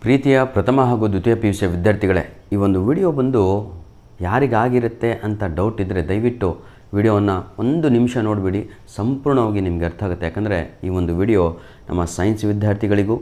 ಪ್ರೀತಿಯ ಪ್ರಥಮ ಹಾಗೂ ದ್ವಿತೀಯ PUC ವಿದ್ಯಾರ್ಥಿಗಳೇ, ಈ ಒಂದು ವಿಡಿಯೋ ಬಂದು ಯಾರಿಗಾಗಿರುತ್ತೆ ಅಂತ ಡೌಟ್ ಇದ್ದರೆ ದಯವಿಟ್ಟು ವಿಡಿಯೋವನ್ನು ಒಂದು ನಿಮಿಷ ನೋಡಿಬಿಡಿ, ಸಂಪೂರ್ಣವಾಗಿ ನಿಮಗೆ ಅರ್ಥ ಆಗುತ್ತೆ. ಯಾಕಂದರೆ ಈ ಒಂದು ವಿಡಿಯೋ ನಮ್ಮ ಸೈನ್ಸ್ ವಿದ್ಯಾರ್ಥಿಗಳಿಗೂ,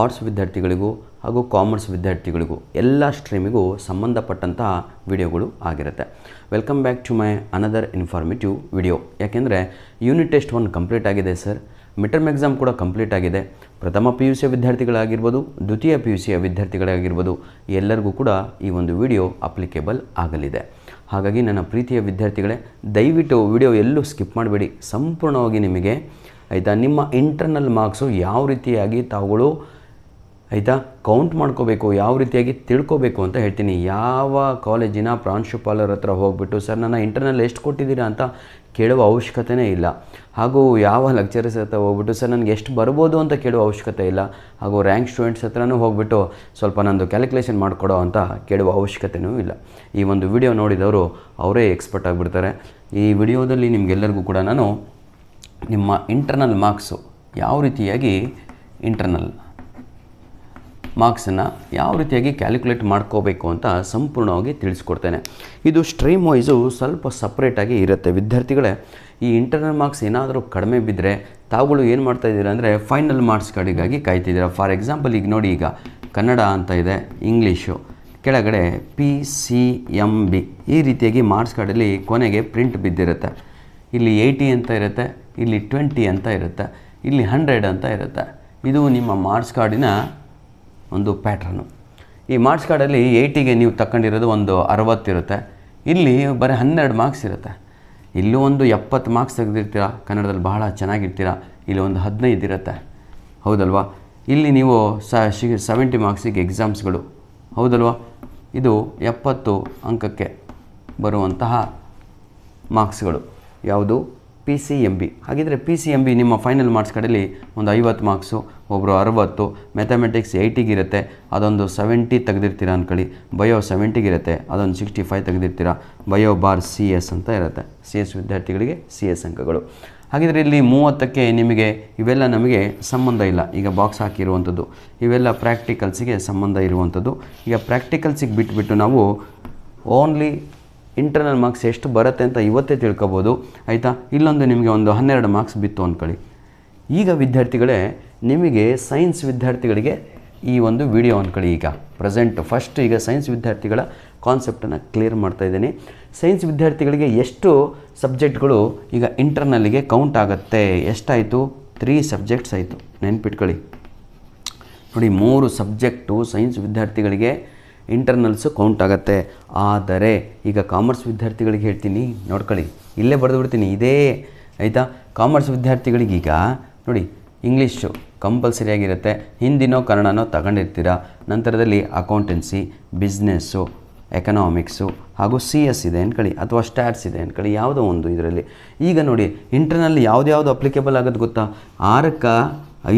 ಆರ್ಟ್ಸ್ ವಿದ್ಯಾರ್ಥಿಗಳಿಗೂ ಹಾಗೂ ಕಾಮರ್ಸ್ ವಿದ್ಯಾರ್ಥಿಗಳಿಗೂ ಎಲ್ಲ ಸ್ಟ್ರೀಮಿಗೂ ಸಂಬಂಧಪಟ್ಟಂತಹ ವಿಡಿಯೋಗಳು ಆಗಿರುತ್ತೆ. Welcome back to my another informative video. ಯಾಕೆಂದರೆ ಯೂನಿಟ್ ಟೆಸ್ಟ್ 1 ಕಂಪ್ಲೀಟ್ ಆಗಿದೆ ಸರ್, ಮಿಡ್ ಟರ್ಮ್ ಎಕ್ಸಾಮ್ ಕೂಡ ಕಂಪ್ಲೀಟ್ ಆಗಿದೆ. ಪ್ರಥಮ PUC ವಿದ್ಯಾರ್ಥಿಗಳಾಗಿರ್ಬೋದು, ದ್ವಿತೀಯ PUC ವಿದ್ಯಾರ್ಥಿಗಳಾಗಿರ್ಬೋದು, ಎಲ್ಲರಿಗೂ ಕೂಡ ಈ ಒಂದು ವಿಡಿಯೋ ಅಪ್ಲಿಕೇಬಲ್ ಆಗಲಿದೆ. ಹಾಗಾಗಿ ನನ್ನ ಪ್ರೀತಿಯ ವಿದ್ಯಾರ್ಥಿಗಳೇ, ದಯವಿಟ್ಟು ವಿಡಿಯೋ ಎಲ್ಲೂ ಸ್ಕಿಪ್ ಮಾಡಬೇಡಿ. ಸಂಪೂರ್ಣವಾಗಿ ನಿಮಗೆ ಆಯಿತಾ ನಿಮ್ಮ ಇಂಟರ್ನಲ್ ಮಾರ್ಕ್ಸು ಯಾವ ರೀತಿಯಾಗಿ ತಾವುಗಳು ಆಯಿತಾ ಕೌಂಟ್ ಮಾಡ್ಕೋಬೇಕು, ಯಾವ ರೀತಿಯಾಗಿ ತಿಳ್ಕೋಬೇಕು ಅಂತ ಹೇಳ್ತೀನಿ. ಯಾವ ಕಾಲೇಜಿನ ಪ್ರಾಂಶುಪಾಲರ ಹತ್ರ ಹೋಗ್ಬಿಟ್ಟು ಸರ್ ನನ್ನ ಇಂಟರ್ನಲ್ ಎಷ್ಟು ಕೊಟ್ಟಿದ್ದೀರಾ ಅಂತ ಕೇಳುವ ಅವಶ್ಯಕತೆಯೇ ಇಲ್ಲ. ಹಾಗೂ ಯಾವ ಲೆಕ್ಚರರ್ಸ್ ಹತ್ರ ಹೋಗ್ಬಿಟ್ಟು ಸರ್ ನನಗೆ ಎಷ್ಟು ಬರ್ಬೋದು ಅಂತ ಕೇಳುವ ಅವಶ್ಯಕತೆ ಇಲ್ಲ. ಹಾಗೂ ರ್ಯಾಂಕ್ ಸ್ಟೂಡೆಂಟ್ಸ್ ಹತ್ರನೂ ಹೋಗ್ಬಿಟ್ಟು ಸ್ವಲ್ಪ ನಂದು ಕ್ಯಾಲ್ಕುಲೇಷನ್ ಮಾಡಿಕೊಡೋ ಅಂತ ಕೇಳುವ ಅವಶ್ಯಕತೆಯೂ ಇಲ್ಲ. ಈ ಒಂದು ವಿಡಿಯೋ ನೋಡಿದವರು ಅವರೇ ಎಕ್ಸ್ಪರ್ಟ್ ಆಗಿಬಿಡ್ತಾರೆ. ಈ ವಿಡಿಯೋದಲ್ಲಿ ನಿಮಗೆಲ್ಲರಿಗೂ ಕೂಡ ನಾನು ನಿಮ್ಮ ಇಂಟರ್ನಲ್ ಮಾರ್ಕ್ಸು ಯಾವ ರೀತಿಯಾಗಿ ಇಂಟರ್ನಲ್ ಮಾರ್ಕ್ಸನ್ನು ಯಾವ ರೀತಿಯಾಗಿ ಕ್ಯಾಲ್ಕುಲೇಟ್ ಮಾಡ್ಕೋಬೇಕು ಅಂತ ಸಂಪೂರ್ಣವಾಗಿ ತಿಳಿಸ್ಕೊಡ್ತೇನೆ. ಇದು ಸ್ಟ್ರೀಮ್ ವೈಸು ಸ್ವಲ್ಪ ಸಪ್ರೇಟಾಗಿ ಇರುತ್ತೆ ವಿದ್ಯಾರ್ಥಿಗಳೇ. ಈ ಇಂಟರ್ನಲ್ ಮಾರ್ಕ್ಸ್ ಏನಾದರೂ ಕಡಿಮೆ ಬಿದ್ದರೆ ತಾವುಗಳು ಏನು ಮಾಡ್ತಾಯಿದ್ದೀರಾ ಅಂದರೆ ಫೈನಲ್ ಮಾರ್ಕ್ಸ್ ಕಾರ್ಡಿಗಾಗಿ ಕಾಯ್ತಿದ್ದೀರಾ. ಫಾರ್ ಎಕ್ಸಾಂಪಲ್ ಈಗ ನೋಡಿ, ಈಗ ಕನ್ನಡ ಅಂತ ಇದೆ, ಇಂಗ್ಲೀಷು ಕೆಳಗಡೆ PCMB ಈ ರೀತಿಯಾಗಿ ಮಾರ್ಕ್ಸ್ ಕಾರ್ಡಲ್ಲಿ ಕೊನೆಗೆ ಪ್ರಿಂಟ್ ಬಿದ್ದಿರುತ್ತೆ. ಇಲ್ಲಿ 80 ಅಂತ ಇರುತ್ತೆ, ಇಲ್ಲಿ 20 ಅಂತ ಇರುತ್ತೆ, ಇಲ್ಲಿ 100 ಅಂತ ಇರುತ್ತೆ. ಇದು ನಿಮ್ಮ ಮಾರ್ಕ್ಸ್ ಕಾರ್ಡಿನ ಒಂದು ಪ್ಯಾಟ್ರನು. ಈ ಮಾರ್ಕ್ಸ್ ಕಾರ್ಡಲ್ಲಿ 80ಗೆ ನೀವು ತಗೊಂಡಿರೋದು ಒಂದು 60 ಇರುತ್ತೆ, ಇಲ್ಲಿ ಬರೀ 12 ಮಾರ್ಕ್ಸ್ ಇರುತ್ತೆ. ಇಲ್ಲೂ ಒಂದು 70 ಮಾರ್ಕ್ಸ್ ತೆಗೆದಿರ್ತೀರ, ಕನ್ನಡದಲ್ಲಿ ಬಹಳ ಚೆನ್ನಾಗಿರ್ತೀರ, ಇಲ್ಲಿ ಒಂದು 15 ಇರುತ್ತೆ, ಹೌದಲ್ವಾ. ಇಲ್ಲಿ ನೀವು 70 ಮಾರ್ಕ್ಸಿಗೆ ಎಕ್ಸಾಮ್ಸ್ಗಳು, ಹೌದಲ್ವಾ. ಇದು 70 ಅಂಕಕ್ಕೆ ಬರುವಂತಹ ಮಾರ್ಕ್ಸ್ಗಳು ಯಾವುದು PCMB. ಹಾಗಿದ್ರೆ PCMB ನಿಮ್ಮ ಫೈನಲ್ ಮಾರ್ಕ್ಸ್ ಕಾರ್ಡಲ್ಲಿ ಒಂದು 50 ಮಾರ್ಕ್ಸು, ಒಬ್ಬರು 60, ಮ್ಯಾಥಮೆಟಿಕ್ಸ್ 80ಗೆ ಇರುತ್ತೆ, ಅದೊಂದು 70 ತೆಗೆದಿರ್ತೀರ ಅಂದ್ಕೊಳ್ಳಿ. ಬಯೋ 70ಗೆ ಇರುತ್ತೆ, ಅದೊಂದು 65 ತೆಗೆದಿರ್ತೀರ. ಬಯೋ ಬಾರ್ CS ಅಂತ ಇರುತ್ತೆ, CS ವಿದ್ಯಾರ್ಥಿಗಳಿಗೆ CS ಅಂಕಗಳು. ಹಾಗಿದ್ರೆ ಇಲ್ಲಿ 30ಕ್ಕೆ ನಿಮಗೆ ಇವೆಲ್ಲ ನಮಗೆ ಸಂಬಂಧ ಇಲ್ಲ. ಈಗ ಬಾಕ್ಸ್ ಹಾಕಿರುವಂಥದ್ದು ಇವೆಲ್ಲ ಪ್ರಾಕ್ಟಿಕಲ್ಸಿಗೆ ಸಂಬಂಧ ಇರುವಂಥದ್ದು. ಈಗ ಪ್ರಾಕ್ಟಿಕಲ್ಸಿಗೆ ಬಿಟ್ಬಿಟ್ಟು ನಾವು ಓನ್ಲಿ ಇಂಟರ್ನಲ್ ಮಾರ್ಕ್ಸ್ ಎಷ್ಟು ಬರುತ್ತೆ ಅಂತ ಇವತ್ತೇ ತಿಳ್ಕೊಬೋದು, ಆಯಿತಾ. ಇಲ್ಲೊಂದು ನಿಮಗೆ ಒಂದು 12 ಮಾರ್ಕ್ಸ್ ಬಿತ್ತು ಅಂದ್ಕೊಳ್ಳಿ. ಈಗ ವಿದ್ಯಾರ್ಥಿಗಳೇ, ನಿಮಗೆ ಸೈನ್ಸ್ ವಿದ್ಯಾರ್ಥಿಗಳಿಗೆ ಈ ಒಂದು ವಿಡಿಯೋ ಅಂದ್ಕೊಳ್ಳಿ. ಈಗ ಪ್ರೆಸೆಂಟ್ ಫಸ್ಟ್ ಈಗ ಸೈನ್ಸ್ ವಿದ್ಯಾರ್ಥಿಗಳ ಕಾನ್ಸೆಪ್ಟನ್ನು ಕ್ಲಿಯರ್ ಮಾಡ್ತಾಯಿದ್ದೀನಿ. ಸೈನ್ಸ್ ವಿದ್ಯಾರ್ಥಿಗಳಿಗೆ ಎಷ್ಟು ಸಬ್ಜೆಕ್ಟ್ಗಳು ಈಗ ಇಂಟರ್ನಲ್ಲಿಗೆ ಕೌಂಟ್ ಆಗುತ್ತೆ, ಎಷ್ಟಾಯಿತು? 3 ಸಬ್ಜೆಕ್ಟ್ಸ್ ಆಯಿತು, ನೆನ್ಪಿಟ್ಕೊಳ್ಳಿ. ನೋಡಿ, 3 ಸಬ್ಜೆಕ್ಟು ಸೈನ್ಸ್ ವಿದ್ಯಾರ್ಥಿಗಳಿಗೆ ಇಂಟರ್ನಲ್ಸು ಕೌಂಟ್ ಆಗುತ್ತೆ. ಆದರೆ ಈಗ ಕಾಮರ್ಸ್ ವಿದ್ಯಾರ್ಥಿಗಳಿಗೆ ಹೇಳ್ತೀನಿ, ನೋಡ್ಕೊಳ್ಳಿ, ಇಲ್ಲೇ ಬರೆದು ಬಿಡ್ತೀನಿ ಇದೇ, ಆಯಿತಾ. ಕಾಮರ್ಸ್ ವಿದ್ಯಾರ್ಥಿಗಳಿಗೀಗ ನೋಡಿ, ಇಂಗ್ಲೀಷು ಕಂಪಲ್ಸರಿಯಾಗಿರುತ್ತೆ, ಹಿಂದಿನೋ ಕನ್ನಡನೋ ತಗೊಂಡಿರ್ತೀರ. ನಂತರದಲ್ಲಿ ಅಕೌಂಟೆನ್ಸಿ, ಬಿಸ್ನೆಸ್ಸು, ಎಕನಾಮಿಕ್ಸು ಹಾಗೂ CS ಇದೆ ಅಂದ್ಕೊಳ್ಳಿ, ಅಥವಾ ಸ್ಟ್ಯಾಟ್ಸ್ ಇದೆ ಅಂದ್ಕೊಳ್ಳಿ, ಯಾವುದೋ ಒಂದು ಇದರಲ್ಲಿ. ಈಗ ನೋಡಿ, ಇಂಟರ್ನಲ್ಲಿ ಯಾವ್ದು ಅಪ್ಲಿಕೇಬಲ್ ಆಗೋದು ಗೊತ್ತಾ? 6ಕ್ಕೆ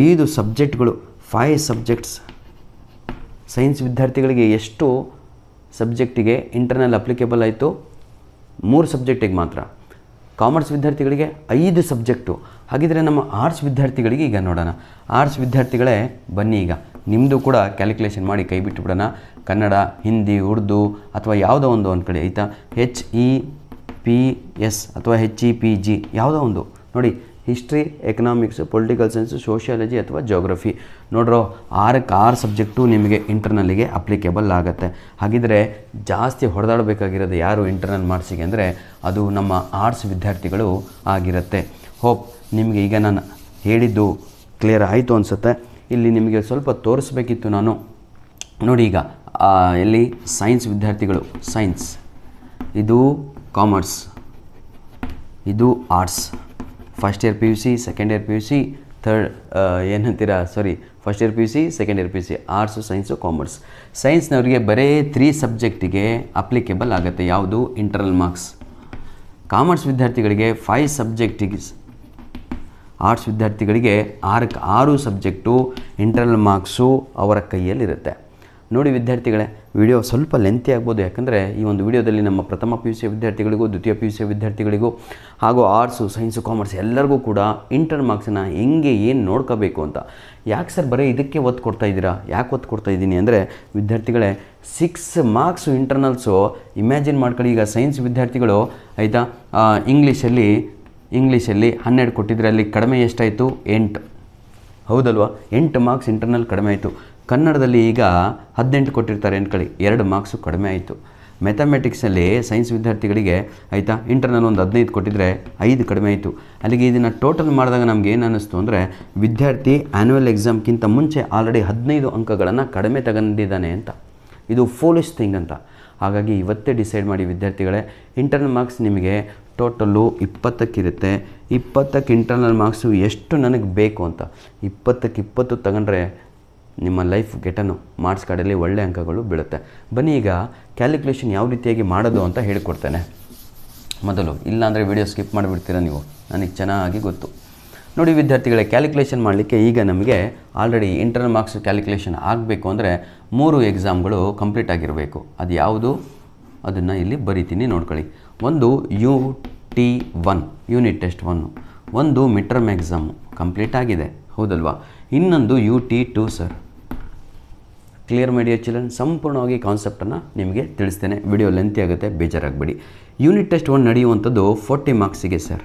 5 ಸಬ್ಜೆಕ್ಟ್ಗಳು, 5 ಸಬ್ಜೆಕ್ಟ್ಸ್. ಸೈನ್ಸ್ ವಿದ್ಯಾರ್ಥಿಗಳಿಗೆ ಎಷ್ಟು ಸಬ್ಜೆಕ್ಟಿಗೆ ಇಂಟರ್ನಲ್ ಅಪ್ಲಿಕೇಬಲ್ ಆಯಿತು? 3 ಸಬ್ಜೆಕ್ಟಿಗೆ ಮಾತ್ರ. ಕಾಮರ್ಸ್ ವಿದ್ಯಾರ್ಥಿಗಳಿಗೆ 5 ಸಬ್ಜೆಕ್ಟು. ಹಾಗಿದ್ರೆ ನಮ್ಮ ಆರ್ಟ್ಸ್ ವಿದ್ಯಾರ್ಥಿಗಳಿಗೆ ಈಗ ನೋಡೋಣ. ಆರ್ಟ್ಸ್ ವಿದ್ಯಾರ್ಥಿಗಳೇ ಬನ್ನಿ, ಈಗ ನಿಮ್ಮದು ಕೂಡ ಕ್ಯಾಲ್ಕುಲೇಷನ್ ಮಾಡಿ ಕೈ ಬಿಟ್ಟು ಬಿಡೋಣ. ಕನ್ನಡ, ಹಿಂದಿ, ಉರ್ದು ಅಥವಾ ಯಾವುದೋ ಒಂದು ಕಡೆ, ಆಯಿತಾ. HEPS ಅಥವಾ HEPG ಯಾವುದೋ ಒಂದು ನೋಡಿ. History, economics, political science, sociology ಅಥವಾ ಜೋಗ್ರಫಿ. ನೋಡ್ರೋ, 6ಕ್ಕೆ 6 ಸಬ್ಜೆಕ್ಟು ನಿಮಗೆ ಇಂಟರ್ನಲ್ಲಿಗೆ ಅಪ್ಲಿಕೇಬಲ್ ಆಗುತ್ತೆ. ಹಾಗಿದ್ರೆ ಜಾಸ್ತಿ ಹೊಡೆದಾಡಬೇಕಾಗಿರೋದು ಯಾರು ಇಂಟರ್ನಲ್ ಮಾರ್ಕ್ಸಿಗೆ ಅಂದರೆ ಅದು ನಮ್ಮ ಆರ್ಟ್ಸ್ ವಿದ್ಯಾರ್ಥಿಗಳು ಆಗಿರುತ್ತೆ. ಹೋಪ್ ನಿಮಗೆ ಈಗ ನಾನು ಹೇಳಿದ್ದು ಕ್ಲಿಯರ್ ಆಯಿತು ಅನಿಸುತ್ತೆ. ಇಲ್ಲಿ ನಿಮಗೆ ಸ್ವಲ್ಪ ತೋರಿಸ್ಬೇಕಿತ್ತು ನಾನು. ನೋಡಿ, ಈಗ ಎಲ್ಲಿ ಸೈನ್ಸ್ ವಿದ್ಯಾರ್ಥಿಗಳು, ಸೈನ್ಸ್ ಇದು ಕಾಮರ್ಸ್, ಇದು arts. First year PUC, second year PUC, first year PUC, second year PUC, arts, science, commerce. ಸೈನ್ಸ್ನವರಿಗೆ ಬರೀ 3 ಸಬ್ಜೆಕ್ಟಿಗೆ ಅಪ್ಲಿಕೇಬಲ್ ಆಗುತ್ತೆ ಯಾವುದು? Internal marks. ಕಾಮರ್ಸ್ ವಿದ್ಯಾರ್ಥಿಗಳಿಗೆ 5 ಸಬ್ಜೆಕ್ಟಿಗೆ, ಆರ್ಟ್ಸ್ ವಿದ್ಯಾರ್ಥಿಗಳಿಗೆ 6ಕ್ಕೆ 6 ಸಬ್ಜೆಕ್ಟು ಇಂಟರ್ನಲ್ ಮಾರ್ಕ್ಸು ಅವರ ಕೈಯಲ್ಲಿರುತ್ತೆ. ನೋಡಿ ವಿದ್ಯಾರ್ಥಿಗಳೇ, ವಿಡಿಯೋ ಸ್ವಲ್ಪ ಲೆಂತಿ ಆಗ್ಬೋದು, ಯಾಕಂದರೆ ಈ ಒಂದು ವಿಡಿಯೋದಲ್ಲಿ ನಮ್ಮ ಪ್ರಥಮ ಪಿ ಯು ಸಿ ವಿದ್ಯಾರ್ಥಿಗಳಿಗೂ ದ್ವಿತೀಯ ಪಿ ಯು ಸಿ ವಿದ್ಯಾರ್ಥಿಗಳಿಗೂ ಹಾಗೂ ಆರ್ಟ್ಸು, ಸೈನ್ಸು, ಕಾಮರ್ಸ್ ಎಲ್ಲರಿಗೂ ಕೂಡ ಇಂಟರ್ ಮಾರ್ಕ್ಸನ್ನು ಹೆಂಗೆ ಏನು ನೋಡ್ಕೋಬೇಕು ಅಂತ. ಯಾಕೆ ಸರ್ ಬರೀ ಇದಕ್ಕೆ ಒತ್ತು ಕೊಡ್ತಾ ಇದ್ದೀರಾ? ಯಾಕೆ ಒತ್ತು ಕೊಡ್ತಾ ಇದ್ದೀನಿ ಅಂದರೆ ವಿದ್ಯಾರ್ಥಿಗಳೇ, 6 ಮಾರ್ಕ್ಸು ಇಂಟರ್ನಲ್ಸು ಇಮ್ಯಾಜಿನ್ ಮಾಡ್ಕೊಳ್ಳಿ. ಈಗ ಸೈನ್ಸ್ ವಿದ್ಯಾರ್ಥಿಗಳು ಆಯಿತಾ, ಇಂಗ್ಲೀಷಲ್ಲಿ 12 ಕೊಟ್ಟಿದ್ರೆ ಅಲ್ಲಿ ಕಡಿಮೆ ಎಷ್ಟಾಯಿತು? 8. ಹೌದಲ್ವಾ? 8 ಮಾರ್ಕ್ಸ್ ಇಂಟರ್ನಲ್ ಕಡಿಮೆ ಆಯಿತು. ಕನ್ನಡದಲ್ಲಿ ಈಗ 18 ಕೊಟ್ಟಿರ್ತಾರೆ ಅಂದ್ಕೊಳ್ಳಿ, 2 ಮಾರ್ಕ್ಸು ಕಡಿಮೆ ಆಯಿತು. ಮ್ಯಾಥಮೆಟಿಕ್ಸಲ್ಲಿ ಸೈನ್ಸ್ ವಿದ್ಯಾರ್ಥಿಗಳಿಗೆ ಆಯಿತಾ ಇಂಟರ್ನಲ್ ಒಂದು 15 ಕೊಟ್ಟಿದ್ರೆ 5 ಕಡಿಮೆ ಆಯಿತು. ಅಲ್ಲಿಗೆ ಇದನ್ನು ಟೋಟಲ್ ಮಾಡಿದಾಗ ನಮ್ಗೆ ಏನು ಅನ್ನಿಸ್ತು ಅಂದರೆ ವಿದ್ಯಾರ್ಥಿ ಆ್ಯನ್ಯುವಲ್ ಎಕ್ಸಾಮ್ಗಿಂತ ಮುಂಚೆ ಆಲ್ರೆಡಿ 15 ಅಂಕಗಳನ್ನು ಕಡಿಮೆ ತಗೊಂಡಿದ್ದಾನೆ ಅಂತ. ಇದು ಫೋಲಿಶ್ ಥಿಂಗ್ ಅಂತ. ಹಾಗಾಗಿ ಇವತ್ತೇ ಡಿಸೈಡ್ ಮಾಡಿ ವಿದ್ಯಾರ್ಥಿಗಳೇ, ಇಂಟರ್ನಲ್ ಮಾರ್ಕ್ಸ್ ನಿಮಗೆ ಟೋಟಲ್ಲು 20ಕ್ಕಿರುತ್ತೆ. 20ಕ್ಕೆ ಇಂಟರ್ನಲ್ ಮಾರ್ಕ್ಸು ಎಷ್ಟು ನನಗೆ ಬೇಕು ಅಂತ 20ಕ್ಕೆ 20 ತಗೊಂಡ್ರೆ ನಿಮ್ಮ ಲೈಫ್ ಗೆಟನು ಮಾರ್ಕ್ಸ್ ಕಾರ್ಡಲ್ಲಿ ಒಳ್ಳೆ ಅಂಕಗಳು ಬೀಳುತ್ತೆ. ಬನ್ನಿ ಈಗ ಕ್ಯಾಲ್ಕುಲೇಷನ್ ಯಾವ ರೀತಿಯಾಗಿ ಮಾಡೋದು ಅಂತ ಹೇಳಿಕೊಡ್ತೇನೆ ಮೊದಲು. ಇಲ್ಲಾಂದರೆ ವಿಡಿಯೋ ಸ್ಕಿಪ್ ಮಾಡಿಬಿಡ್ತೀರ ನೀವು, ನನಗೆ ಚೆನ್ನಾಗಿ ಗೊತ್ತು. ನೋಡಿ ವಿದ್ಯಾರ್ಥಿಗಳೇ, ಕ್ಯಾಲ್ಕುಲೇಷನ್ ಮಾಡಲಿಕ್ಕೆ ಈಗ ನಮಗೆ ಆಲ್ರೆಡಿ ಇಂಟರ್ನಲ್ ಮಾರ್ಕ್ಸ್ ಕ್ಯಾಲ್ಕುಲೇಷನ್ ಆಗಬೇಕು ಅಂದರೆ 3 ಎಕ್ಸಾಮ್ಗಳು ಕಂಪ್ಲೀಟ್ ಆಗಿರಬೇಕು. ಅದು ಯಾವುದು ಅದನ್ನು ಇಲ್ಲಿ ಬರಿತೀನಿ ನೋಡ್ಕೊಳ್ಳಿ. ಒಂದು UT1 ಯೂನಿಟ್ ಟೆಸ್ಟ್ 1, ಒಂದು ಮಿಡ್ ಟರ್ಮ್ ಎಕ್ಸಾಮು ಕಂಪ್ಲೀಟ್ ಆಗಿದೆ, ಹೌದಲ್ವಾ? ಇನ್ನೊಂದು UT2 sir. Clear my dear children, ಸಂಪೂರ್ಣವಾಗಿ ಕಾನ್ಸೆಪ್ಟನ್ನು ನಿಮಗೆ ತಿಳಿಸ್ತೇನೆ. ವಿಡಿಯೋ ಲೆಂತಿ ಆಗುತ್ತೆ, ಬೇಜಾರಾಗಬೇಡಿ. ಯೂನಿಟ್ ಟೆಸ್ಟ್ 1 ನಡೆಯುವಂಥದ್ದು 40 ಮಾರ್ಕ್ಸಿಗೆ ಸರ್.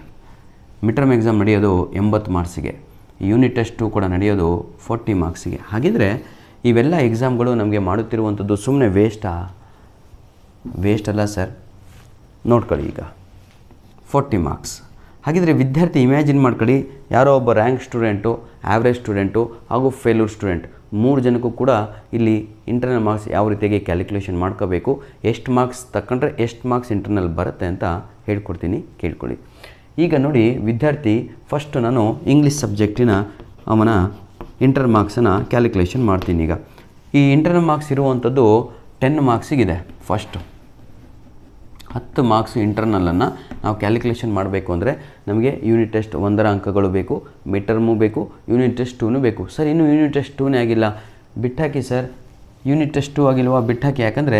ಮಿಡ್ ಟರ್ಮ್ ಎಕ್ಸಾಮ್ ನಡೆಯೋದು 80 ಮಾರ್ಕ್ಸಿಗೆ. ಯೂನಿಟ್ ಟೆಸ್ಟ್ 2 ಕೂಡ ನಡೆಯೋದು 40 ಮಾರ್ಕ್ಸಿಗೆ. ಹಾಗಿದ್ರೆ ಇವೆಲ್ಲ ಎಕ್ಸಾಮ್ಗಳು ನಮಗೆ ಮಾಡುತ್ತಿರುವಂಥದ್ದು ಸುಮ್ಮನೆ ವೇಸ್ಟ್ ಅಲ್ಲ ಸರ್. ನೋಡ್ಕೊಳ್ಳಿ ಈಗ 40 ಮಾರ್ಕ್ಸ್. ಹಾಗಿದ್ರೆ ವಿದ್ಯಾರ್ಥಿ ಇಮ್ಯಾಜಿನ್ ಮಾಡ್ಕೊಳ್ಳಿ, ಯಾರೋ ಒಬ್ಬ ರ್ಯಾಂಕ್ ಸ್ಟೂಡೆಂಟು, ಆ್ಯಾವ್ರೇಜ್ ಸ್ಟೂಡೆಂಟು ಹಾಗೂ ಫೇಲ್ಯೂರ್ ಸ್ಟೂಡೆಂಟ್ 3 ಜನಕ್ಕೂ ಕೂಡ ಇಲ್ಲಿ ಇಂಟರ್ನಲ್ ಮಾರ್ಕ್ಸ್ ಯಾವ ರೀತಿಯಾಗಿ ಕ್ಯಾಲ್ಕುಲೇಷನ್ ಮಾಡ್ಕೋಬೇಕು, ಎಷ್ಟು ಮಾರ್ಕ್ಸ್ ತಗೊಂಡ್ರೆ ಎಷ್ಟು ಮಾರ್ಕ್ಸ್ ಇಂಟರ್ನಲ್ ಬರುತ್ತೆ ಅಂತ ಹೇಳ್ಕೊಡ್ತೀನಿ, ಕೇಳ್ಕೊಳ್ಳಿ. ಈಗ ನೋಡಿ ವಿದ್ಯಾರ್ಥಿ, ಫಸ್ಟ್ ನಾನು ಇಂಗ್ಲೀಷ್ ಸಬ್ಜೆಕ್ಟಿನ ಅವನ ಇಂಟರ್ ಮಾರ್ಕ್ಸನ್ನು ಕ್ಯಾಲ್ಕುಲೇಷನ್ ಮಾಡ್ತೀನಿ. ಈಗ ಈ ಇಂಟರ್ನಲ್ ಮಾರ್ಕ್ಸ್ ಇರುವಂಥದ್ದು 10 ಮಾರ್ಕ್ಸಿಗಿದೆ. ಫಸ್ಟು 10 ಮಾರ್ಕ್ಸ್ ಇಂಟರ್ನಲನ್ನು ನಾವು ಕ್ಯಾಲ್ಕುಲೇಷನ್ ಮಾಡಬೇಕು ಅಂದರೆ ನಮಗೆ ಯೂನಿಟ್ ಟೆಸ್ಟ್ 1ರ ಅಂಕಗಳು ಬೇಕು, ಮಿಡ್ ಟರ್ಮು ಬೇಕು, ಯೂನಿಟ್ ಟೆಸ್ಟ್ 2ನೂ ಬೇಕು. ಸರ್ ಇನ್ನೂ ಯೂನಿಟ್ ಟೆಸ್ಟ್ 2ನೇ ಆಗಿಲ್ಲ, ಬಿಟ್ಟಾಕಿ ಸರ್. ಯೂನಿಟ್ ಟೆಸ್ಟ್ 2 ಆಗಿಲ್ವಾ? ಬಿಟ್ಟಾಕಿ. ಯಾಕಂದರೆ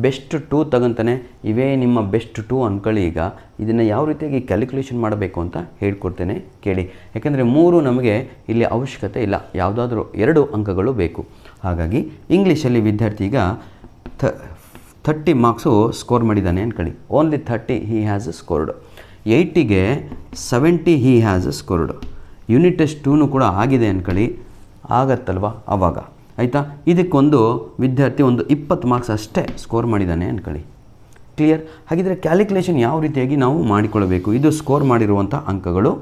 ಬೆಸ್ಟ್ 2 ತಗೊಂತಾನೆ, ಇವೇ ನಿಮ್ಮ ಬೆಸ್ಟ್ 2 ಅಂದ್ಕೊಳ್ಳಿ. ಈಗ ಇದನ್ನು ಯಾವ ರೀತಿಯಾಗಿ ಕ್ಯಾಲ್ಕುಲೇಷನ್ ಮಾಡಬೇಕು ಅಂತ ಹೇಳ್ಕೊಡ್ತೇನೆ, ಕೇಳಿ. ಯಾಕೆಂದರೆ 3 ನಮಗೆ ಇಲ್ಲಿ ಅವಶ್ಯಕತೆ ಇಲ್ಲ, ಯಾವುದಾದ್ರೂ 2 ಅಂಕಗಳು ಬೇಕು. ಹಾಗಾಗಿ ಇಂಗ್ಲೀಷಲ್ಲಿ ವಿದ್ಯಾರ್ಥಿ ಈಗ 30 ಮಾರ್ಕ್ಸು ಸ್ಕೋರ್ ಮಾಡಿದ್ದಾನೆ ಅಂದ್ಕೊಳ್ಳಿ. Only 30 he has scored. 80ಗೆ 70 he has scored. Unit test 2ನೂ ಕೂಡ ಆಗಿದೆ ಅಂದ್ಕೊಳ್ಳಿ, ಆಗತ್ತಲ್ವ ಆವಾಗ, ಆಯಿತಾ? ಇದಕ್ಕೊಂದು ವಿದ್ಯಾರ್ಥಿ ಒಂದು 20 ಮಾರ್ಕ್ಸ್ ಅಷ್ಟೇ ಸ್ಕೋರ್ ಮಾಡಿದ್ದಾನೆ ಅಂದ್ಕೊಳ್ಳಿ. ಕ್ಲಿಯರ್? ಹಾಗಿದ್ರೆ ಕ್ಯಾಲ್ಕುಲೇಷನ್ ಯಾವ ರೀತಿಯಾಗಿ ನಾವು ಮಾಡಿಕೊಳ್ಳಬೇಕು, ಇದು ಸ್ಕೋರ್ ಮಾಡಿರುವಂಥ ಅಂಕಗಳು.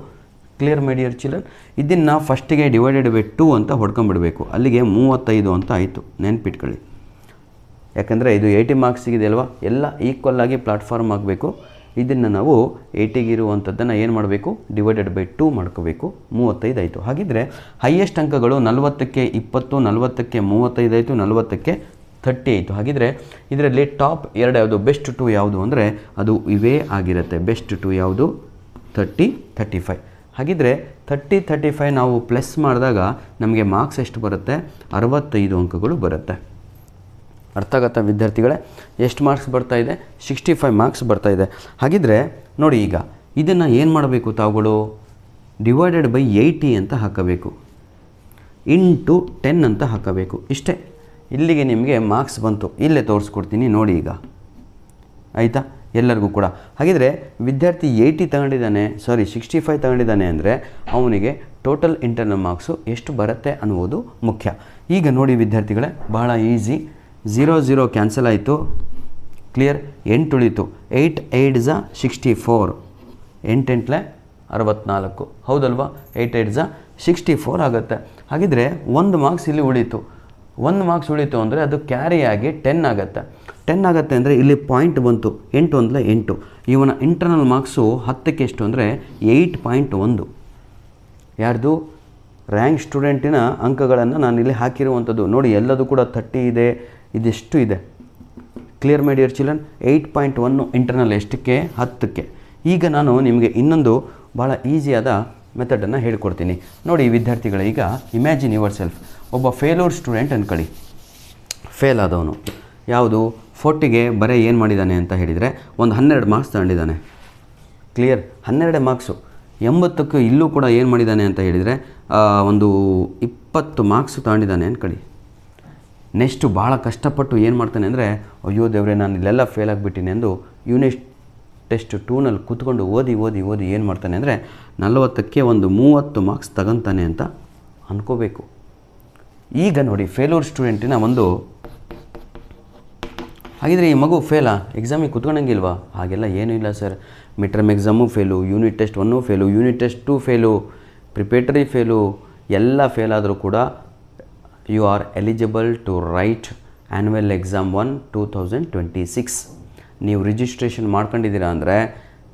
Clear my dear children? ಇದನ್ನು ಫಸ್ಟಿಗೆ ಡಿವೈಡೆಡ್ ಬೈ 2 ಅಂತ ಹೊಡ್ಕೊಂಡ್ಬಿಡಬೇಕು. ಅಲ್ಲಿಗೆ 35 ಅಂತ ಆಯಿತು, ನೆನ್ಪಿಟ್ಕೊಳ್ಳಿ. ಯಾಕಂದರೆ ಇದು 80 ಮಾರ್ಕ್ಸಿಗಿದೆ ಅಲ್ವಾ, ಎಲ್ಲ ಈಕ್ವಲ್ ಆಗಿ ಪ್ಲಾಟ್ಫಾರ್ಮ್ ಆಗಬೇಕು. ಇದನ್ನು ನಾವು 80ಗೆ ಇರುವಂಥದ್ದನ್ನು ಏನು ಮಾಡಬೇಕು, ಡಿವೈಡೆಡ್ ಬೈ 2 ಮಾಡ್ಕೋಬೇಕು. 35 ಆಯಿತು. ಹಾಗಿದ್ರೆ ಹೈಯೆಸ್ಟ್ ಅಂಕಗಳು 40ಕ್ಕೆ 20, 40ಕ್ಕೆ 35 ಆಯಿತು, 40ಕ್ಕೆ 30 ಆಯಿತು. ಹಾಗಿದ್ರೆ ಇದರಲ್ಲಿ ಟಾಪ್ 2 ಯಾವುದು, ಬೆಸ್ಟ್ 2 ಯಾವುದು ಅಂದರೆ ಅದು ಇವೇ ಆಗಿರುತ್ತೆ. ಬೆಸ್ಟ್ 2 ಯಾವುದು? 30, 35. ಹಾಗಿದ್ರೆ 30, 35 ನಾವು ಪ್ಲಸ್ ಮಾಡಿದಾಗ ನಮಗೆ ಮಾರ್ಕ್ಸ್ ಎಷ್ಟು ಬರುತ್ತೆ? 65 ಅಂಕಗಳು ಬರುತ್ತೆ. ಅರ್ಥ ಆಗುತ್ತಾ ವಿದ್ಯಾರ್ಥಿಗಳೇ? ಎಷ್ಟು ಮಾರ್ಕ್ಸ್ ಬರ್ತಾಯಿದೆ? 65 ಮಾರ್ಕ್ಸ್ ಬರ್ತಾಯಿದೆ. ಹಾಗಿದ್ರೆ ನೋಡಿ, ಈಗ ಇದನ್ನು ಏನು ಮಾಡಬೇಕು ತಾವುಗಳು? ಡಿವೈಡೆಡ್ ಬೈ 80 ಅಂತ ಹಾಕಬೇಕು, ಇಂಟು 10 ಅಂತ ಹಾಕಬೇಕು. ಇಷ್ಟೇ. ಇಲ್ಲಿಗೆ ನಿಮಗೆ ಮಾರ್ಕ್ಸ್ ಬಂತು. ಇಲ್ಲೇ ತೋರಿಸ್ಕೊಡ್ತೀನಿ ನೋಡಿ ಈಗ, ಆಯಿತಾ? ಎಲ್ಲರಿಗೂ ಕೂಡ. ಹಾಗಿದ್ರೆ ವಿದ್ಯಾರ್ಥಿ 80 ತಗೊಂಡಿದ್ದಾನೆ, 65 ತಗೊಂಡಿದ್ದಾನೆ ಅಂದರೆ ಅವನಿಗೆ ಟೋಟಲ್ ಇಂಟರ್ನಲ್ ಮಾರ್ಕ್ಸು ಎಷ್ಟು ಬರುತ್ತೆ ಅನ್ನುವುದು ಮುಖ್ಯ. ಈಗ ನೋಡಿ ವಿದ್ಯಾರ್ಥಿಗಳೇ, ಬಹಳ ಈಸಿ. 0 0 ಕ್ಯಾನ್ಸಲ್ ಆಯಿತು. ಕ್ಲಿಯರ್? 8 ಉಳಿತು. 8 8 64, 8 8 64, ಹೌದಲ್ವಾ? 8 8 64 ಆಗುತ್ತೆ. ಹಾಗಿದ್ರೆ 1 ಮಾರ್ಕ್ಸ್ ಇಲ್ಲಿ ಉಳೀತು. 1 ಮಾರ್ಕ್ಸ್ ಉಳೀತು ಅಂದರೆ ಅದು ಕ್ಯಾರಿಯಾಗಿ 10 ಆಗುತ್ತೆ. 10 ಆಗುತ್ತೆ ಅಂದರೆ ಇಲ್ಲಿ ಪಾಯಿಂಟ್ ಬಂತು. 8 1 8. ಇವನ ಇಂಟರ್ನಲ್ ಮಾರ್ಕ್ಸು 10ಕ್ಕೆ ಎಷ್ಟು ಅಂದರೆ 8.1. ಯಾರ್ದು? ರ್ಯಾಂಕ್ ಸ್ಟೂಡೆಂಟಿನ ಅಂಕಗಳನ್ನು ನಾನು ಇಲ್ಲಿ ಹಾಕಿರುವಂಥದ್ದು ನೋಡಿ. ಎಲ್ಲದೂ ಕೂಡ 30 ಇದೆ, ಇದೆಷ್ಟು ಇದೆ. Clear my dear children? 8.1 internal ಎಷ್ಟಕ್ಕೆ? 10ಕ್ಕೆ. ಈಗ ನಾನು ನಿಮಗೆ ಇನ್ನೊಂದು ಭಾಳ ಈಸಿಯಾದ ಮೆಥಡನ್ನು ಹೇಳ್ಕೊಡ್ತೀನಿ ನೋಡಿ ವಿದ್ಯಾರ್ಥಿಗಳೇ. ಈಗ ಇಮ್ಯಾಜಿನ್ ಯುವರ್ ಸೆಲ್ಫ್, ಒಬ್ಬ ಫೇಲ್ಯೂರ್ ಸ್ಟೂಡೆಂಟ್ ಅಂದ್ಕೊಳ್ಳಿ. ಫೇಲ್ ಆದವನು. ಯಾವುದು 40ಗೆ ಬರೀ ಏನು ಮಾಡಿದ್ದಾನೆ ಅಂತ ಹೇಳಿದರೆ ಒಂದು 12 ಮಾರ್ಕ್ಸ್ ತಗೊಂಡಿದ್ದಾನೆ. Clear, 12 marks. 80ಕ್ಕೆ ಇಲ್ಲೂ ಕೂಡ ಏನು ಮಾಡಿದ್ದಾನೆ ಅಂತ ಹೇಳಿದರೆ ಒಂದು 20 ಮಾರ್ಕ್ಸು ತಗೊಂಡಿದ್ದಾನೆ ಅಂದ್ಕೊಳ್ಳಿ. ನೆಕ್ಸ್ಟು ಭಾಳ ಕಷ್ಟಪಟ್ಟು ಏನು ಮಾಡ್ತಾನೆ ಅಂದರೆ, ಅಯ್ಯೋ ದೇವ್ರೆ ನಾನು ಇಲ್ಲೆಲ್ಲ ಫೇಲ್ ಆಗಿಬಿಟ್ಟಿನಿ ಎಂದು ಯೂನಿಟ್ ಟೆಸ್ಟ್ 2ನಲ್ಲಿ ಕೂತ್ಕೊಂಡು ಓದಿ ಏನು ಮಾಡ್ತಾನೆ ಅಂದರೆ 40ಕ್ಕೆ ಒಂದು 30 ಮಾರ್ಕ್ಸ್ ತಗೊತಾನೆ ಅಂತ ಅಂದ್ಕೋಬೇಕು. ಈಗ ನೋಡಿ ಫೇಲ್ಯೂರ್ ಸ್ಟೂಡೆಂಟಿನ ಒಂದು, ಹಾಗಿದ್ರೆ ಈ ಮಗು ಫೇಲಾ, ಎಕ್ಸಾಮಿಗೆ ಕೂತ್ಕೊಂಡಂಗಿಲ್ವಾ? ಹಾಗೆಲ್ಲ ಏನೂ ಇಲ್ಲ ಸರ್. Mid term exam fail, unit test 1 fail, unit test 2 fail, preparatory fail, ಎಲ್ಲ ಫೇಲ್ ಆದರೂ ಕೂಡ you are eligible to write annual exam 1 2026. ನೀವು ರಿಜಿಸ್ಟ್ರೇಷನ್ ಮಾಡ್ಕೊಂಡಿದ್ದೀರಾ ಅಂದರೆ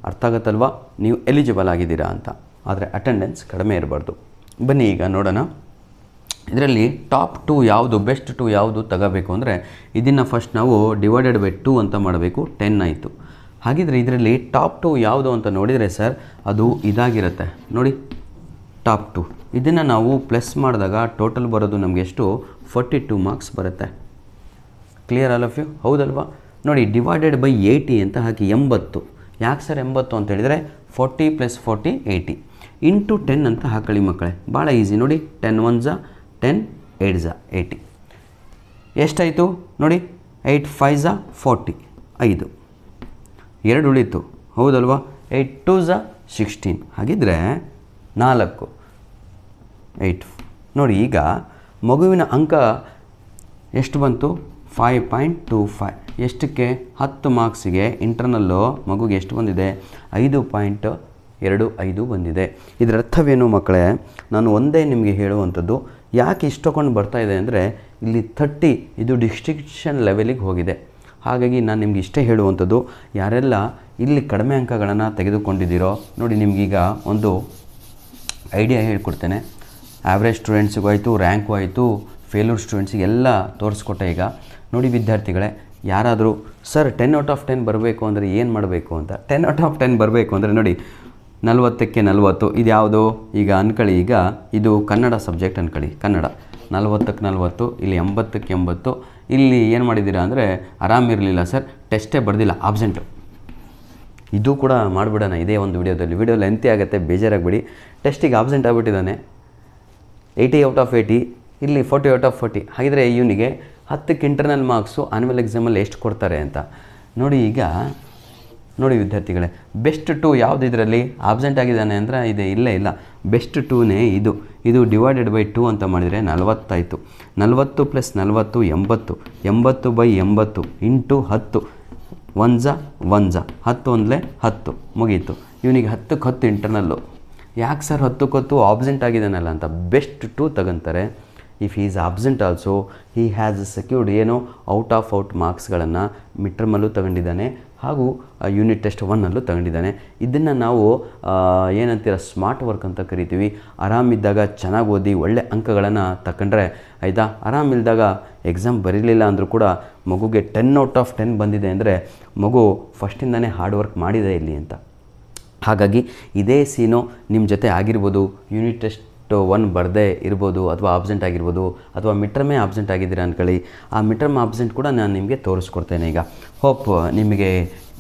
ಅರ್ಥ ಆಗುತ್ತಲ್ವ, ನೀವು ಎಲಿಜಿಬಲ್ ಆಗಿದ್ದೀರಾ ಅಂತ. ಆದರೆ ಅಟೆಂಡೆನ್ಸ್ ಕಡಿಮೆ ಇರಬಾರ್ದು. ಬನ್ನಿ ಈಗ ನೋಡೋಣ. ಇದರಲ್ಲಿ ಟಾಪ್ 2 ಯಾವುದು, ಬೆಸ್ಟ್ 2 ಯಾವುದು ತಗೋಬೇಕು ಅಂದರೆ ಇದನ್ನು ಫಸ್ಟ್ ನಾವು ಡಿವೈಡೆಡ್ ಬೈ 2 ಅಂತ ಮಾಡಬೇಕು. 10 ಆಯಿತು. ಹಾಗಿದ್ರೆ ಇದರಲ್ಲಿ ಟಾಪ್ 2 ಯಾವುದು ಅಂತ ನೋಡಿದರೆ ಸರ್ ಅದು ಇದಾಗಿರುತ್ತೆ ನೋಡಿ, ಟಾಪ್ 2. ಇದನ್ನು ನಾವು ಪ್ಲಸ್ ಮಾಡಿದಾಗ ಟೋಟಲ್ ಬರೋದು ನಮಗೆ ಎಷ್ಟು, 42 ಮಾರ್ಕ್ಸ್ ಬರುತ್ತೆ. Clear all of you? ಹೌದಲ್ವಾ? ನೋಡಿ, ಡಿವೈಡೆಡ್ ಬೈ 80 ಅಂತ ಹಾಕಿ 80. ಯಾಕೆ ಸರ್ 80 ಅಂತ ಹೇಳಿದರೆ 40 + 40 80 ಇಂಟು 10 ಅಂತ ಹಾಕೊಳ್ಳಿ ಮಕ್ಕಳೇ. ಭಾಳ ಈಸಿ ನೋಡಿ. 10 1 10, 8 80. ಎಷ್ಟಾಯಿತು ನೋಡಿ, 8 5 40, 5 2 ಉಳಿತು. ಹೌದಲ್ವಾ? 8 2 16. ಹಾಗಿದ್ರೆ 4 8 ನೋಡಿ. ಈಗ ಮಗುವಿನ ಅಂಕ ಎಷ್ಟು ಬಂತು? 5.25. ಎಷ್ಟಕ್ಕೆ? 10 ಮಾರ್ಕ್ಸಿಗೆ ಇಂಟರ್ನಲ್ಲು ಮಗುಗೆ ಎಷ್ಟು ಬಂದಿದೆ? 5.25 ಬಂದಿದೆ. ಇದರ ಅರ್ಥವೇನು ಮಕ್ಕಳೇ? ನಾನು ಒಂದೇ ನಿಮಗೆ ಹೇಳುವಂಥದ್ದು, ಯಾಕೆ ಇಷ್ಟೊಂದು ಬರ್ತಾಯಿದೆ ಅಂದರೆ ಇಲ್ಲಿ 30 ಇದು ಡಿಸ್ಟಿಂಕ್ಷನ್ ಲೆವೆಲಿಗೆ ಹೋಗಿದೆ. ಹಾಗಾಗಿ ನಾನು ನಿಮ್ಗೆ ಇಷ್ಟೇ ಹೇಳುವಂಥದ್ದು, ಯಾರೆಲ್ಲ ಇಲ್ಲಿ ಕಡಿಮೆ ಅಂಕಗಳನ್ನು ತೆಗೆದುಕೊಂಡಿದ್ದೀರೋ ನೋಡಿ, ನಿಮಗೀಗ ಒಂದು ಐಡಿಯಾ ಹೇಳ್ಕೊಡ್ತೇನೆ. ಆವ್ರೇಜ್ ಸ್ಟೂಡೆಂಟ್ಸಿಗೂ ಆಯಿತು, ರ್ಯಾಂಕು ಆಯಿತು, ಫೇಲ್ಯೂರ್ ಸ್ಟೂಡೆಂಟ್ಸಿಗೆಲ್ಲ ತೋರಿಸ್ಕೊಟ್ಟೆ. ಈಗ ನೋಡಿ ವಿದ್ಯಾರ್ಥಿಗಳೇ, ಯಾರಾದರೂ ಸರ್ 10 ಔಟ್ ಆಫ್ 10 ಬರಬೇಕು ಅಂದರೆ ಏನು ಮಾಡಬೇಕು ಅಂತ. 10 ಔಟ್ ಆಫ್ 10 ಬರಬೇಕು ಅಂದರೆ ನೋಡಿ, 40ಕ್ಕೆ 40 ಇದು ಯಾವುದು ಈಗ ಅಂದ್ಕೊಳ್ಳಿ. ಈಗ ಇದು ಕನ್ನಡ ಸಬ್ಜೆಕ್ಟ್ ಅಂದ್ಕೊಳ್ಳಿ, ಕನ್ನಡ 40ಕ್ಕೆ 40, ಇಲ್ಲಿ 80ಕ್ಕೆ 80. ಇಲ್ಲಿ ಏನು ಮಾಡಿದ್ದೀರಾ ಅಂದರೆ ಆರಾಮಿರಲಿಲ್ಲ ಸರ್, ಟೆಸ್ಟೇ ಬರೆದಿಲ್ಲ, ಆಬ್ಸೆಂಟು. ಇದು ಕೂಡ ಮಾಡಿಬಿಡೋಣ ಇದೇ ಒಂದು ವಿಡಿಯೋ ಲೆಂತಿ ಆಗುತ್ತೆ, ಬೇಜಾರಾಗಿಬಿಡಿ. ಟೆಸ್ಟಿಗೆ ಆಬ್ಸೆಂಟ್ ಆಗಿಬಿಟ್ಟಿದ್ದಾನೆ. 80 ಔಟ್ ಆಫ್ 80, ಇಲ್ಲಿ 40 ಔಟ್ ಆಫ್ 40. ಹಾಗಿದ್ರೆ ಇವನಿಗೆ 10ಕ್ಕೆ ಇಂಟರ್ನಲ್ ಮಾರ್ಕ್ಸು ಆನ್ಯುವಲ್ ಎಕ್ಸಾಮಲ್ಲಿ ಎಷ್ಟು ಕೊಡ್ತಾರೆ ಅಂತ ನೋಡಿ. ಈಗ ನೋಡಿ ವಿದ್ಯಾರ್ಥಿಗಳೇ, ಬೆಸ್ಟ್ 2 ಯಾವುದು ಇದರಲ್ಲಿ? ಆಬ್ಸೆಂಟ್ ಆಗಿದ್ದಾನೆ ಅಂದರೆ ಇದೆ, ಇಲ್ಲ ಬೆಸ್ಟ್ 2ನೇ ಇದು ಡಿವೈಡೆಡ್ ಬೈ 2 ಅಂತ ಮಾಡಿದರೆ 40 ಆಯಿತು. 40 + 40 80, 80/80 ಇಂಟು 10 1 1 10 1 10 ಮುಗೀತು. ಇವನಿಗೆ 10ಕ್ಕೆ 10 ಇಂಟರ್ನಲ್ಲು. ಯಾಕೆ ಸರ್ 10ಕ್ಕೆ 10? ಆಬ್ಸೆಂಟ್ ಆಗಿದ್ದಾನಲ್ಲ ಅಂತ ಬೆಸ್ಟ್ 2 ತಗೊಂತಾರೆ. If he is absent also he has secured ಏನೋ ಔಟ್ ಆಫ್ ಮಾರ್ಕ್ಸ್ಗಳನ್ನು ಮಿಡ್ ಟರ್ಮಲ್ಲೂ ತಗೊಂಡಿದ್ದಾನೆ ಹಾಗೂ ಯೂನಿಟ್ ಟೆಸ್ಟ್ 1ನಲ್ಲೂ ತಗೊಂಡಿದ್ದಾನೆ. ಇದನ್ನು ನಾವು ಏನಂತೀರ, ಸ್ಮಾರ್ಟ್ ವರ್ಕ್ ಅಂತ ಕರಿತೀವಿ. ಆರಾಮಿದ್ದಾಗ ಚೆನ್ನಾಗಿ ಓದಿ ಒಳ್ಳೆ ಅಂಕಗಳನ್ನು ತಗೊಂಡ್ರೆ ಆಯಿತಾ, ಆರಾಮಿಲ್ದಾಗ ಎಕ್ಸಾಮ್ ಬರೀಲಿಲ್ಲ ಅಂದರೂ ಕೂಡ ಮಗುಗೆ 10 ಔಟ್ ಆಫ್ 10 ಬಂದಿದೆ ಅಂದರೆ ಮಗು ಫಸ್ಟಿಂದನೇ ಹಾರ್ಡ್ ವರ್ಕ್ ಮಾಡಿದೆ ಇಲ್ಲಿ ಅಂತ. ಹಾಗಾಗಿ ಇದೇ ಸೀನು ನಿಮ್ಮ ಜೊತೆ ಆಗಿರ್ಬೋದು. ಯೂನಿಟ್ ಟೆಸ್ಟ್ 1 ಬರದೇ ಇರ್ಬೋದು, ಅಥವಾ ಆಬ್ಸೆಂಟ್ ಆಗಿರ್ಬೋದು, ಅಥವಾ ಮಿಡ್ ಟರ್ಮೇ ಆಬ್ಸೆಂಟ್ ಆಗಿದ್ದೀರಾ ಅಂದ್ಕೊಳ್ಳಿ. ಆ ಮಿಡ್ ಟರ್ಮ್ ಆಬ್ಸೆಂಟ್ ಕೂಡ ನಾನು ನಿಮಗೆ ತೋರಿಸ್ಕೊಡ್ತೇನೆ. ಈಗ ಹೋಪ್ ನಿಮಗೆ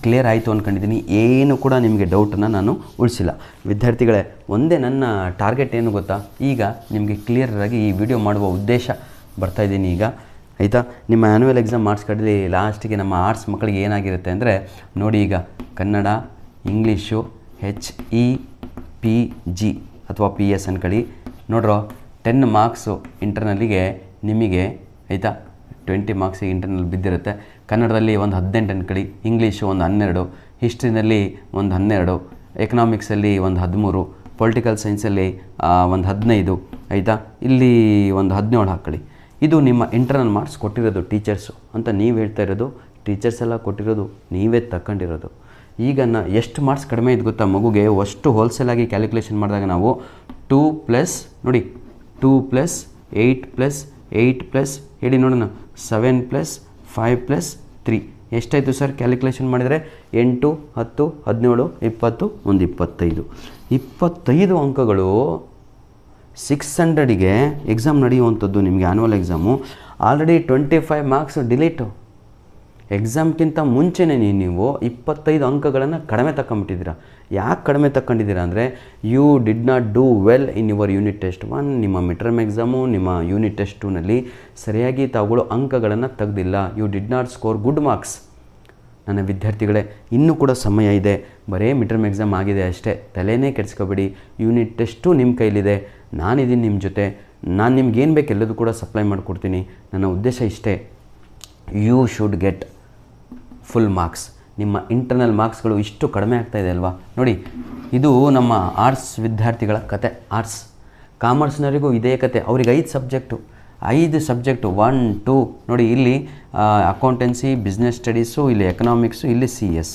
ಕ್ಲಿಯರ್ ಆಯಿತು ಅಂದ್ಕೊಂಡಿದ್ದೀನಿ. ಏನು ಕೂಡ ನಿಮಗೆ ಡೌಟನ್ನು ನಾನು ಉಳಿಸಿಲ್ಲ ವಿದ್ಯಾರ್ಥಿಗಳೇ. ಒಂದೇ ನನ್ನ ಟಾರ್ಗೆಟ್ ಏನು ಗೊತ್ತಾ, ಈಗ ನಿಮಗೆ ಕ್ಲಿಯರಾಗಿ ಈ ವಿಡಿಯೋ ಮಾಡುವ ಉದ್ದೇಶ ಬರ್ತಾಯಿದ್ದೀನಿ ಈಗ ಆಯಿತಾ. ನಿಮ್ಮ ಆ್ಯನ್ಯುವಲ್ ಎಕ್ಸಾಮ್ ಮಾರ್ಕ್ಸ್ ಕಾರ್ಡಲ್ಲಿ ಲಾಸ್ಟಿಗೆ ನಮ್ಮ ಆರ್ಟ್ಸ್ ಮಕ್ಕಳಿಗೆ ಏನಾಗಿರುತ್ತೆ ಅಂದರೆ ನೋಡಿ, ಈಗ ಕನ್ನಡ, ಇಂಗ್ಲೀಷು, HEPG ಅಥವಾ PS ಅಂದ್ಕೊಳ್ಳಿ. ನೋಡ್ರೋ 10 ಮಾರ್ಕ್ಸು ಇಂಟರ್ನಲ್ಲಿಗೆ ನಿಮಗೆ ಆಯಿತಾ, 20 ಮಾರ್ಕ್ಸಿಗೆ ಇಂಟರ್ನಲ್ ಬಿದ್ದಿರುತ್ತೆ. ಕನ್ನಡದಲ್ಲಿ ಒಂದು 18 ಅಂದ್ಕೊಳ್ಳಿ, ಇಂಗ್ಲೀಷು ಒಂದು 12, ಹಿಸ್ಟ್ರಿನಲ್ಲಿ ಒಂದು 12, ಎಕನಾಮಿಕ್ಸಲ್ಲಿ ಒಂದು 13, ಪೊಲಿಟಿಕಲ್ ಸೈನ್ಸಲ್ಲಿ ಒಂದು 15 ಆಯಿತಾ. ಇಲ್ಲಿ ಒಂದು 17 ಹಾಕ್ಕೊಳ್ಳಿ. ಇದು ನಿಮ್ಮ ಇಂಟರ್ನಲ್ ಮಾರ್ಕ್ಸ್ ಕೊಟ್ಟಿರೋದು ಟೀಚರ್ಸು ಅಂತ ನೀವು ಹೇಳ್ತಾ ಇರೋದು. ಟೀಚರ್ಸ್ ಎಲ್ಲ ಕೊಟ್ಟಿರೋದು, ನೀವೇ ತಗೊಂಡಿರೋದು. ಈಗ ಎಷ್ಟು ಮಾರ್ಕ್ಸ್ ಕಡಿಮೆ ಇದ್ದು ಗೊತ್ತಾ ಮಗುಗೆ? ಅಷ್ಟು ಹೋಲ್ಸೇಲಾಗಿ ಕ್ಯಾಲ್ಕುಲೇಷನ್ ಮಾಡಿದಾಗ ನಾವು 2 + ನೋಡಿ 2 + 8 + 8 + ಹೇಳಿ ನೋಡೋಣ, 7 + 5 + 3 ಎಷ್ಟಾಯಿತು ಸರ್ ಕ್ಯಾಲ್ಕುಲೇಷನ್ ಮಾಡಿದರೆ? 8 10 17 20 ಒಂದು 25 ಅಂಕಗಳು 600ಗೆ ಎಕ್ಸಾಮ್ ನಡೆಯುವಂಥದ್ದು ನಿಮಗೆ annual exam. Already 25 marks delete. ಎಕ್ಸಾಮ್ಗಿಂತ ಮುಂಚೆನೇ ನೀವು 25 ಅಂಕಗಳನ್ನು ಕಡಿಮೆ ತಗೊಂಬಿಟ್ಟಿದ್ದೀರಾ. ಯಾಕೆ ಕಡಿಮೆ ತಗೊಂಡಿದ್ದೀರಾ ಅಂದರೆ you did not do well in your unit test 1. ನಿಮ್ಮ ಮಿಡ್ ಟರ್ಮ್ ಎಕ್ಸಾಮು, ನಿಮ್ಮ ಯೂನಿಟ್ ಟೆಸ್ಟ್ 2ನಲ್ಲಿ ಸರಿಯಾಗಿ ತಾವುಗಳು ಅಂಕಗಳನ್ನು ತೆಗೆದಿಲ್ಲ. You did not score good marks. ನನ್ನ ವಿದ್ಯಾರ್ಥಿಗಳೇ, ಇನ್ನೂ ಕೂಡ ಸಮಯ ಇದೆ. ಬರೀ ಮಿಡ್ ಟರ್ಮ್ ಎಕ್ಸಾಮ್ ಆಗಿದೆ ಅಷ್ಟೇ, ತಲೆನೇ ಕೆಡಿಸ್ಕೋಬೇಡಿ. ಯೂನಿಟ್ ಟೆಸ್ಟು ನಿಮ್ಮ ಕೈಲಿದೆ, ನಾನಿದ್ದೀನಿ ನಿಮ್ಮ ಜೊತೆ. ನಾನು ನಿಮ್ಗೇನು ಬೇಕು ಎಲ್ಲದೂ ಕೂಡ ಸಪ್ಲೈ ಮಾಡಿಕೊಡ್ತೀನಿ. ನನ್ನ ಉದ್ದೇಶ ಇಷ್ಟೇ, you should get full marks. ನಿಮ್ಮ ಇಂಟರ್ನಲ್ ಮಾರ್ಕ್ಸ್ಗಳು ಇಷ್ಟು ಕಡಿಮೆ ಆಗ್ತಾಯಿದೆ ಅಲ್ವಾ. ನೋಡಿ, ಇದು ನಮ್ಮ ಆರ್ಟ್ಸ್ ವಿದ್ಯಾರ್ಥಿಗಳ ಕತೆ. ಆರ್ಟ್ಸ್ ಕಾಮರ್ಸ್ನವರಿಗೂ ಇದೇ ಕತೆ. ಅವ್ರಿಗೆ 5 ಸಬ್ಜೆಕ್ಟು 1, 2 ನೋಡಿ, ಇಲ್ಲಿ ಅಕೌಂಟೆನ್ಸಿ, ಬಿಸ್ನೆಸ್ ಸ್ಟಡೀಸು, ಇಲ್ಲಿ ಎಕನಾಮಿಕ್ಸು, ಇಲ್ಲಿ CS.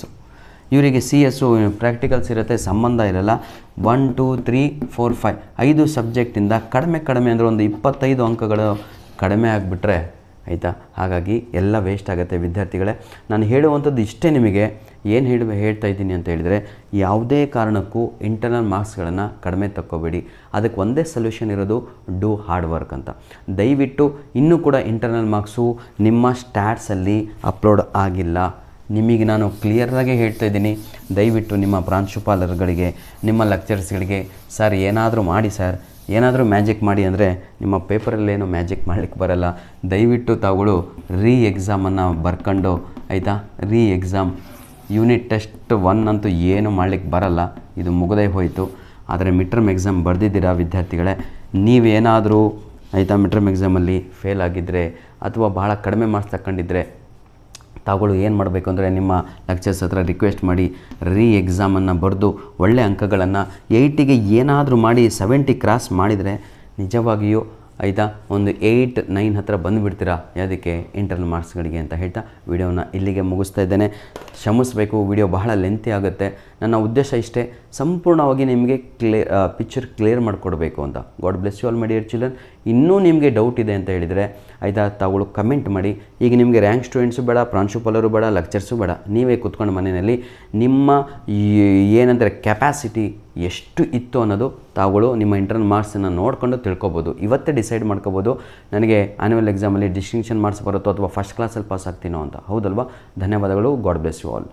ಇವರಿಗೆ CS ಪ್ರಾಕ್ಟಿಕಲ್ಸ್ ಇರುತ್ತೆ, ಸಂಬಂಧ ಇರಲ್ಲ. 1, 2, 3, 4, 5 ಸಬ್ಜೆಕ್ಟಿಂದ ಕಡಿಮೆ ಅಂದರೆ ಒಂದು 25 ಅಂಕಗಳು ಕಡಿಮೆ ಆಗಿಬಿಟ್ರೆ ಆಯಿತಾ. ಹಾಗಾಗಿ ಎಲ್ಲ ವೇಸ್ಟ್ ಆಗುತ್ತೆ ವಿದ್ಯಾರ್ಥಿಗಳೇ. ನಾನು ಹೇಳುವಂಥದ್ದು ಇಷ್ಟೇ ನಿಮಗೆ. ಏನು ಹೇಳ್ತಾ ಇದ್ದೀನಿ ಅಂತ ಹೇಳಿದರೆ, ಯಾವುದೇ ಕಾರಣಕ್ಕೂ ಇಂಟರ್ನಲ್ ಮಾರ್ಕ್ಸ್ಗಳನ್ನು ಕಡಿಮೆ ತಕ್ಕೋಬೇಡಿ. ಅದಕ್ಕೆ ಒಂದೇ ಸೊಲ್ಯೂಷನ್ ಇರೋದು, ಡೂ ಹಾರ್ಡ್ ವರ್ಕ್ ಅಂತ. ದಯವಿಟ್ಟು ಇನ್ನೂ ಕೂಡ ಇಂಟರ್ನಲ್ ಮಾರ್ಕ್ಸು ನಿಮ್ಮ ಸ್ಟ್ಯಾಟ್ಸಲ್ಲಿ ಅಪ್ಲೋಡ್ ಆಗಿಲ್ಲ. ನಿಮಗೆ ನಾನು ಕ್ಲಿಯರಾಗಿ ಹೇಳ್ತಾ ಇದ್ದೀನಿ, ದಯವಿಟ್ಟು ನಿಮ್ಮ ಪ್ರಾಂಶುಪಾಲರುಗಳಿಗೆ, ನಿಮ್ಮ ಲೆಕ್ಚರ್ಸ್ಗಳಿಗೆ, ಸರ್ ಏನಾದರೂ ಮಾಡಿ ಸರ್, ಏನಾದರೂ ಮ್ಯಾಜಿಕ್ ಮಾಡಿ ಅಂದರೆ ನಿಮ್ಮ ಪೇಪರಲ್ಲೇನೋ ಮ್ಯಾಜಿಕ್ ಮಾಡಲಿಕ್ಕೆ ಬರಲ್ಲ. ದಯವಿಟ್ಟು ತಾವುಗಳು ಎಕ್ಸಾಮನ್ನು ಬರ್ಕೊಂಡು ಆಯಿತಾ, ಎಕ್ಸಾಮ್ ಯೂನಿಟ್ ಟೆಸ್ಟ್ 1 ಅಂತೂ ಏನು ಮಾಡಲಿಕ್ಕೆ ಬರಲ್ಲ, ಇದು ಮುಗದೇ ಹೋಯಿತು. ಆದರೆ ಮಿಡ್ ಟರ್ಮ್ ಎಕ್ಸಾಮ್ ಬರೆದಿದ್ದೀರಾ ವಿದ್ಯಾರ್ಥಿಗಳೇ, ನೀವೇನಾದರೂ ಆಯಿತಾ ಮಿಡ್ ಟರ್ಮ್ ಎಕ್ಸಾಮಲ್ಲಿ ಫೇಲ್ ಆಗಿದ್ದರೆ ಅಥವಾ ಬಹಳ ಕಡಿಮೆ ಮಾರ್ಕ್ಸ್ ತಗೊಂಡಿದ್ದರೆ ತಾವುಗಳು ಏನು ಮಾಡಬೇಕು ಅಂದರೆ, ನಿಮ್ಮ ಲೆಕ್ಚರ್ಸ್ ಹತ್ರ ರಿಕ್ವೆಸ್ಟ್ ಮಾಡಿ ಎಕ್ಸಾಮನ್ನು ಬರೆದು ಒಳ್ಳೆಯ ಅಂಕಗಳನ್ನು 80ಗೆ ಏನಾದರೂ ಮಾಡಿ 70 ಕ್ರಾಸ್ ಮಾಡಿದರೆ ನಿಜವಾಗಿಯೂ ಆಯಿತಾ ಒಂದು 8, 9 ಹತ್ರ ಬಂದುಬಿಡ್ತೀರಾ. ಯಾವುದಕ್ಕೆ? ಇಂಟರ್ನಲ್ ಮಾರ್ಕ್ಸ್ಗಳಿಗೆ ಅಂತ ಹೇಳ್ತಾ ವಿಡಿಯೋನ ಇಲ್ಲಿಗೆ ಮುಗಿಸ್ತಾ ಇದ್ದೇನೆ. ಕ್ಷಮಿಸಬೇಕು, ವಿಡಿಯೋ ಬಹಳ ಲೆಂತಿ ಆಗುತ್ತೆ. ನನ್ನ ಉದ್ದೇಶ ಇಷ್ಟೇ, ಸಂಪೂರ್ಣವಾಗಿ ನಿಮಗೆ ಪಿಕ್ಚರ್ ಕ್ಲಿಯರ್ ಮಾಡಿಕೊಡ್ಬೇಕು ಅಂತ. God bless you all my dear children. ಇನ್ನೂ ನಿಮಗೆ ಡೌಟ್ ಇದೆ ಅಂತ ಹೇಳಿದರೆ ಆಯಿತಾ, ತಾವುಗಳು ಕಮೆಂಟ್ ಮಾಡಿ. ಈಗ ನಿಮಗೆ ರ್ಯಾಂಕ್ ಸ್ಟೂಡೆಂಟ್ಸು ಬೇಡ, ಪ್ರಾಂಶುಪಾಲರು ಬೇಡ, ಲೆಕ್ಚರ್ಸು ಬೇಡ, ನೀವೇ ಕೂತ್ಕೊಂಡು ಮನೆಯಲ್ಲಿ ನಿಮ್ಮ ಏನಂದರೆ ಕೆಪಾಸಿಟಿ ಎಷ್ಟು ಇತ್ತು ಅನ್ನೋದು ತಾವುಗಳು ನಿಮ್ಮ ಇಂಟರ್ನಲ್ ಮಾರ್ಕ್ಸನ್ನು ನೋಡಿಕೊಂಡು ತಿಳ್ಕೊಬೋದು. ಇವತ್ತೇ ಡಿಸೈಡ್ ಮಾಡ್ಕೋಬೋದು, ನನಗೆ ಆ್ಯನ್ಯುವಲ್ ಎಕ್ಸಾಮಲ್ಲಿ ಡಿಸ್ಟಿಂಕ್ಷನ್ ಮಾರ್ಕ್ಸ್ ಬರುತ್ತೋ ಅಥವಾ ಫಸ್ಟ್ ಕ್ಲಾಸಲ್ಲಿ ಪಾಸ್ ಆಗ್ತೀನೋ ಅಂತ. ಹೌದಲ್ವಾ? ಧನ್ಯವಾದಗಳು. God bless you all.